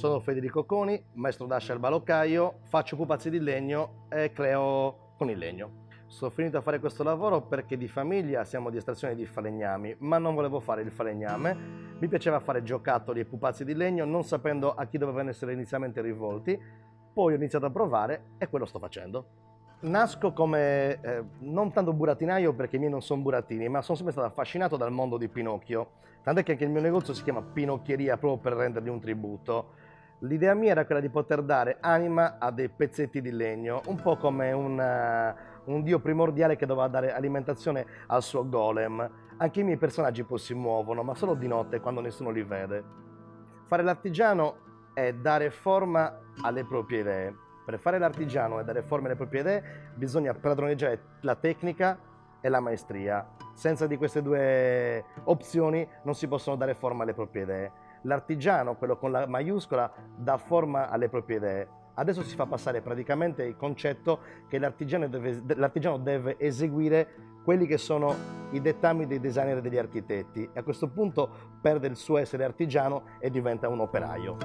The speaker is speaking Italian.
Sono Federico Coni, maestro d'ascia al baloccaio, faccio pupazzi di legno e creo con il legno. Sono finito a fare questo lavoro perché di famiglia siamo di estrazione di falegnami, ma non volevo fare il falegname. Mi piaceva fare giocattoli e pupazzi di legno, non sapendo a chi dovevano essere inizialmente rivolti. Poi ho iniziato a provare e quello sto facendo. Nasco come, non tanto burattinaio perché i miei non sono burattini, ma sono sempre stato affascinato dal mondo di Pinocchio. Tant'è che anche il mio negozio si chiama Pinocchieria proprio per rendergli un tributo. L'idea mia era quella di poter dare anima a dei pezzetti di legno, un po' come un dio primordiale che doveva dare alimentazione al suo golem. Anche i miei personaggi poi si muovono, ma solo di notte quando nessuno li vede. Fare l'artigiano è dare forma alle proprie idee. Per fare l'artigiano e dare forma alle proprie idee bisogna padroneggiare la tecnica e la maestria. Senza di queste due opzioni non si possono dare forma alle proprie idee. L'artigiano, quello con la maiuscola, dà forma alle proprie idee. Adesso si fa passare praticamente il concetto che l'artigiano deve eseguire quelli che sono i dettami dei designer e degli architetti e a questo punto perde il suo essere artigiano e diventa un operaio.